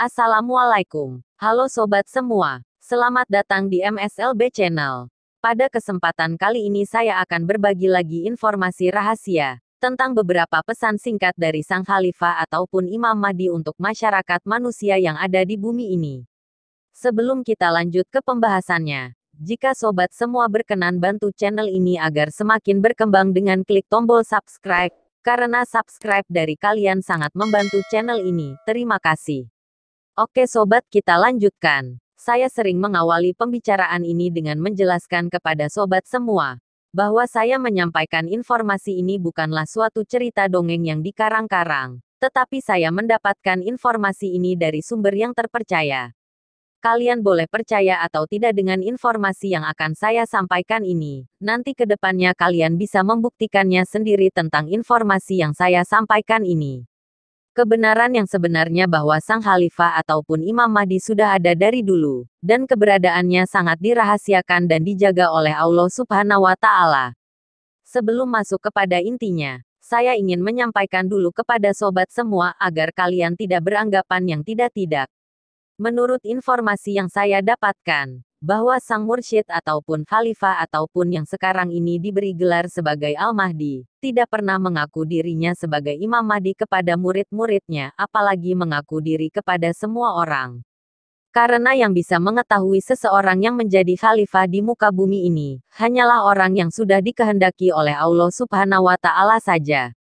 Assalamualaikum. Halo sobat semua. Selamat datang di MSLB Channel. Pada kesempatan kali ini saya akan berbagi lagi informasi rahasia tentang beberapa pesan singkat dari Sang Khalifah ataupun Imam Mahdi untuk masyarakat manusia yang ada di bumi ini. Sebelum kita lanjut ke pembahasannya, jika sobat semua berkenan bantu channel ini agar semakin berkembang dengan klik tombol subscribe, karena subscribe dari kalian sangat membantu channel ini. Terima kasih. Oke sobat, kita lanjutkan. Saya sering mengawali pembicaraan ini dengan menjelaskan kepada sobat semua bahwa saya menyampaikan informasi ini bukanlah suatu cerita dongeng yang dikarang-karang, tetapi saya mendapatkan informasi ini dari sumber yang terpercaya. Kalian boleh percaya atau tidak dengan informasi yang akan saya sampaikan ini. Nanti ke depannya kalian bisa membuktikannya sendiri tentang informasi yang saya sampaikan ini. Kebenaran yang sebenarnya bahwa Sang Khalifah ataupun Imam Mahdi sudah ada dari dulu, dan keberadaannya sangat dirahasiakan dan dijaga oleh Allah Subhanahu wa Ta'ala. Sebelum masuk kepada intinya, saya ingin menyampaikan dulu kepada sobat semua agar kalian tidak beranggapan yang tidak-tidak. Menurut informasi yang saya dapatkan, bahwa Sang Mursyid ataupun Khalifah ataupun yang sekarang ini diberi gelar sebagai Al-Mahdi, tidak pernah mengaku dirinya sebagai Imam Mahdi kepada murid-muridnya, apalagi mengaku diri kepada semua orang. Karena yang bisa mengetahui seseorang yang menjadi Khalifah di muka bumi ini, hanyalah orang yang sudah dikehendaki oleh Allah Subhanahu wa Ta'ala saja.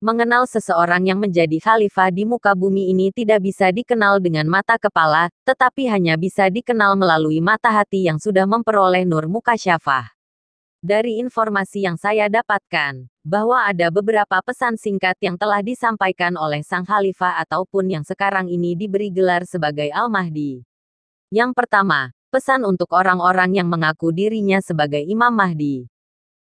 Mengenal seseorang yang menjadi khalifah di muka bumi ini tidak bisa dikenal dengan mata kepala, tetapi hanya bisa dikenal melalui mata hati yang sudah memperoleh nur mukasyafah. Dari informasi yang saya dapatkan, bahwa ada beberapa pesan singkat yang telah disampaikan oleh Sang Khalifah ataupun yang sekarang ini diberi gelar sebagai Al-Mahdi. Yang pertama, pesan untuk orang-orang yang mengaku dirinya sebagai Imam Mahdi.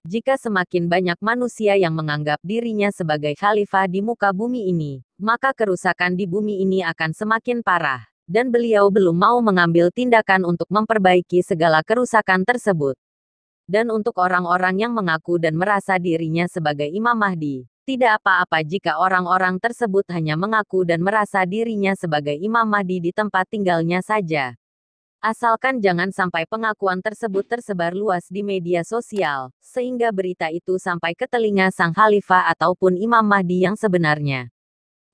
Jika semakin banyak manusia yang menganggap dirinya sebagai khalifah di muka bumi ini, maka kerusakan di bumi ini akan semakin parah, dan beliau belum mau mengambil tindakan untuk memperbaiki segala kerusakan tersebut. Dan untuk orang-orang yang mengaku dan merasa dirinya sebagai Imam Mahdi, tidak apa-apa jika orang-orang tersebut hanya mengaku dan merasa dirinya sebagai Imam Mahdi di tempat tinggalnya saja. Asalkan jangan sampai pengakuan tersebut tersebar luas di media sosial, sehingga berita itu sampai ke telinga Sang Khalifah ataupun Imam Mahdi yang sebenarnya.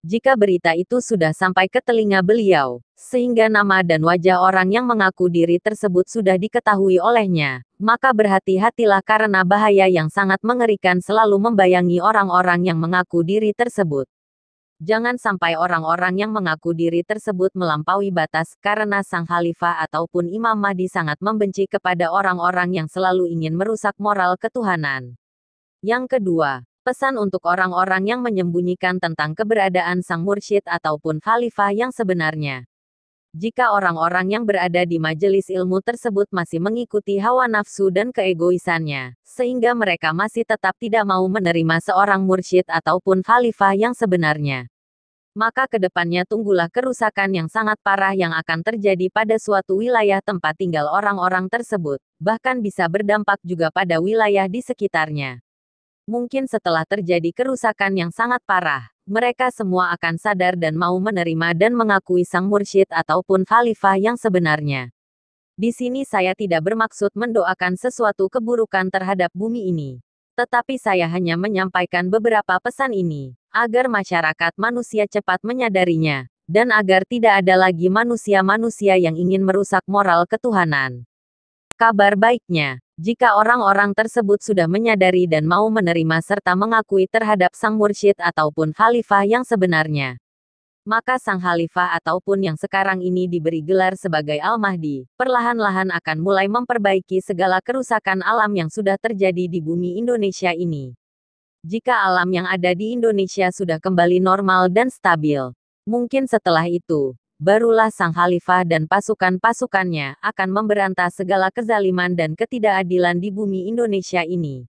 Jika berita itu sudah sampai ke telinga beliau, sehingga nama dan wajah orang yang mengaku diri tersebut sudah diketahui olehnya, maka berhati-hatilah karena bahaya yang sangat mengerikan selalu membayangi orang-orang yang mengaku diri tersebut. Jangan sampai orang-orang yang mengaku diri tersebut melampaui batas, karena Sang Khalifah ataupun Imam Mahdi sangat membenci kepada orang-orang yang selalu ingin merusak moral ketuhanan. Yang kedua, pesan untuk orang-orang yang menyembunyikan tentang keberadaan Sang Mursyid ataupun Khalifah yang sebenarnya. Jika orang-orang yang berada di majelis ilmu tersebut masih mengikuti hawa nafsu dan keegoisannya, sehingga mereka masih tetap tidak mau menerima seorang mursyid ataupun khalifah yang sebenarnya, maka kedepannya tunggulah kerusakan yang sangat parah yang akan terjadi pada suatu wilayah tempat tinggal orang-orang tersebut, bahkan bisa berdampak juga pada wilayah di sekitarnya. Mungkin setelah terjadi kerusakan yang sangat parah, mereka semua akan sadar dan mau menerima dan mengakui Sang Mursyid ataupun Khalifah yang sebenarnya. Di sini saya tidak bermaksud mendoakan sesuatu keburukan terhadap bumi ini. Tetapi saya hanya menyampaikan beberapa pesan ini, agar masyarakat manusia cepat menyadarinya, dan agar tidak ada lagi manusia-manusia yang ingin merusak moral ketuhanan. Kabar baiknya, jika orang-orang tersebut sudah menyadari dan mau menerima serta mengakui terhadap Sang Mursyid ataupun Khalifah yang sebenarnya, maka Sang Khalifah ataupun yang sekarang ini diberi gelar sebagai Al-Mahdi, perlahan-lahan akan mulai memperbaiki segala kerusakan alam yang sudah terjadi di bumi Indonesia ini. Jika alam yang ada di Indonesia sudah kembali normal dan stabil, mungkin setelah itu, barulah Sang Khalifah dan pasukan-pasukannya akan memberantas segala kezaliman dan ketidakadilan di bumi Indonesia ini.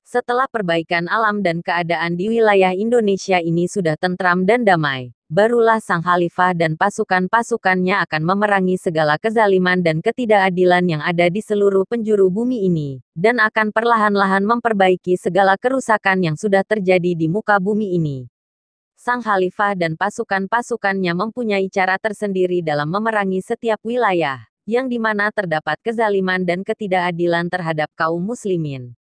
Setelah perbaikan alam dan keadaan di wilayah Indonesia ini sudah tentram dan damai, barulah Sang Khalifah dan pasukan-pasukannya akan memerangi segala kezaliman dan ketidakadilan yang ada di seluruh penjuru bumi ini, dan akan perlahan-lahan memperbaiki segala kerusakan yang sudah terjadi di muka bumi ini. Sang Khalifah dan pasukan-pasukannya mempunyai cara tersendiri dalam memerangi setiap wilayah, yang dimana terdapat kezaliman dan ketidakadilan terhadap kaum muslimin.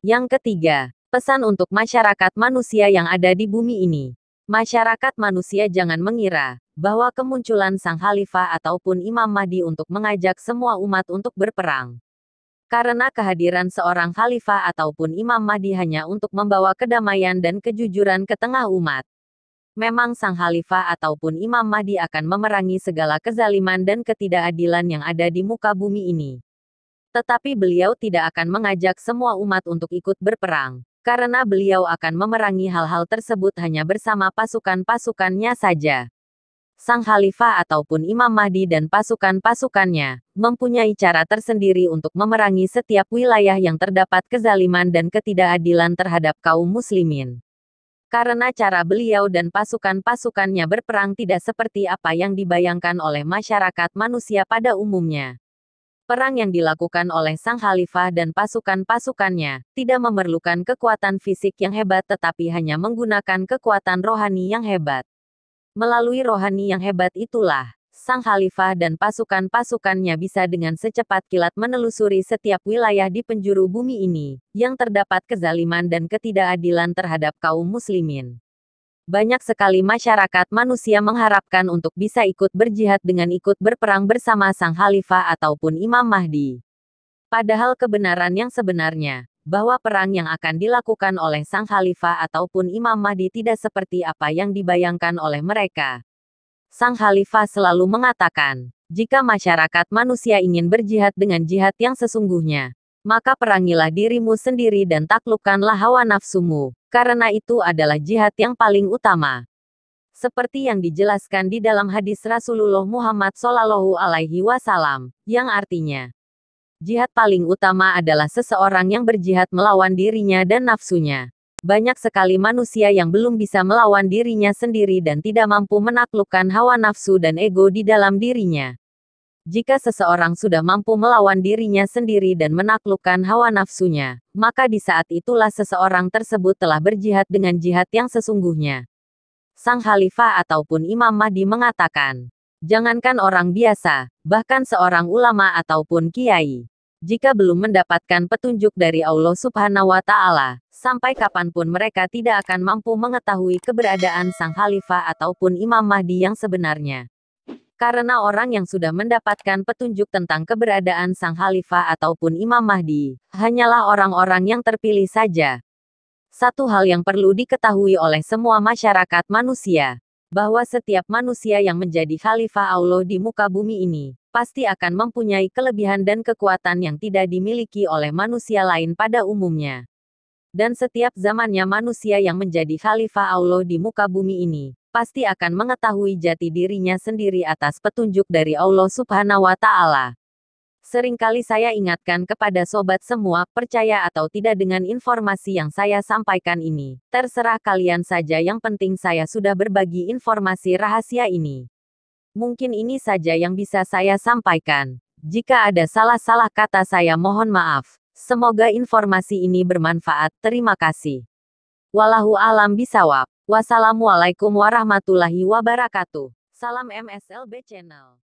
Yang ketiga, pesan untuk masyarakat manusia yang ada di bumi ini. Masyarakat manusia jangan mengira bahwa kemunculan Sang Khalifah ataupun Imam Mahdi untuk mengajak semua umat untuk berperang. Karena kehadiran seorang khalifah ataupun Imam Mahdi hanya untuk membawa kedamaian dan kejujuran ke tengah umat. Memang Sang Khalifah ataupun Imam Mahdi akan memerangi segala kezaliman dan ketidakadilan yang ada di muka bumi ini. Tetapi beliau tidak akan mengajak semua umat untuk ikut berperang, karena beliau akan memerangi hal-hal tersebut hanya bersama pasukan-pasukannya saja. Sang Khalifah ataupun Imam Mahdi dan pasukan-pasukannya mempunyai cara tersendiri untuk memerangi setiap wilayah yang terdapat kezaliman dan ketidakadilan terhadap kaum muslimin. Karena cara beliau dan pasukan-pasukannya berperang tidak seperti apa yang dibayangkan oleh masyarakat manusia pada umumnya. Perang yang dilakukan oleh Sang Khalifah dan pasukan-pasukannya tidak memerlukan kekuatan fisik yang hebat tetapi hanya menggunakan kekuatan rohani yang hebat. Melalui rohani yang hebat itulah, Sang Khalifah dan pasukan-pasukannya bisa dengan secepat kilat menelusuri setiap wilayah di penjuru bumi ini, yang terdapat kezaliman dan ketidakadilan terhadap kaum muslimin. Banyak sekali masyarakat manusia mengharapkan untuk bisa ikut berjihad dengan ikut berperang bersama Sang Khalifah ataupun Imam Mahdi. Padahal kebenaran yang sebenarnya, bahwa perang yang akan dilakukan oleh Sang Khalifah ataupun Imam Mahdi tidak seperti apa yang dibayangkan oleh mereka. Sang Khalifah selalu mengatakan, jika masyarakat manusia ingin berjihad dengan jihad yang sesungguhnya, maka perangilah dirimu sendiri dan taklukkanlah hawa nafsumu, karena itu adalah jihad yang paling utama. Seperti yang dijelaskan di dalam hadis Rasulullah Muhammad SAW, yang artinya, jihad paling utama adalah seseorang yang berjihad melawan dirinya dan nafsunya. Banyak sekali manusia yang belum bisa melawan dirinya sendiri dan tidak mampu menaklukkan hawa nafsu dan ego di dalam dirinya. Jika seseorang sudah mampu melawan dirinya sendiri dan menaklukkan hawa nafsunya, maka di saat itulah seseorang tersebut telah berjihad dengan jihad yang sesungguhnya. Sang Khalifah ataupun Imam Mahdi mengatakan, jangankan orang biasa, bahkan seorang ulama ataupun kiai, jika belum mendapatkan petunjuk dari Allah Subhanahu wa Ta'ala, sampai kapanpun mereka tidak akan mampu mengetahui keberadaan Sang Khalifah ataupun Imam Mahdi yang sebenarnya. Karena orang yang sudah mendapatkan petunjuk tentang keberadaan Sang Khalifah ataupun Imam Mahdi, hanyalah orang-orang yang terpilih saja. Satu hal yang perlu diketahui oleh semua masyarakat manusia, bahwa setiap manusia yang menjadi Khalifah Allah di muka bumi ini, pasti akan mempunyai kelebihan dan kekuatan yang tidak dimiliki oleh manusia lain pada umumnya. Dan setiap zamannya manusia yang menjadi Khalifah Allah di muka bumi ini, pasti akan mengetahui jati dirinya sendiri atas petunjuk dari Allah Subhanahu wa Ta'ala. Seringkali saya ingatkan kepada sobat semua, percaya atau tidak dengan informasi yang saya sampaikan ini. Terserah kalian saja, yang penting saya sudah berbagi informasi rahasia ini. Mungkin ini saja yang bisa saya sampaikan. Jika ada salah-salah kata saya mohon maaf. Semoga informasi ini bermanfaat. Terima kasih. Wallahu a'lam bishawab. Wassalamualaikum warahmatullahi wabarakatuh. Salam MSLB Channel.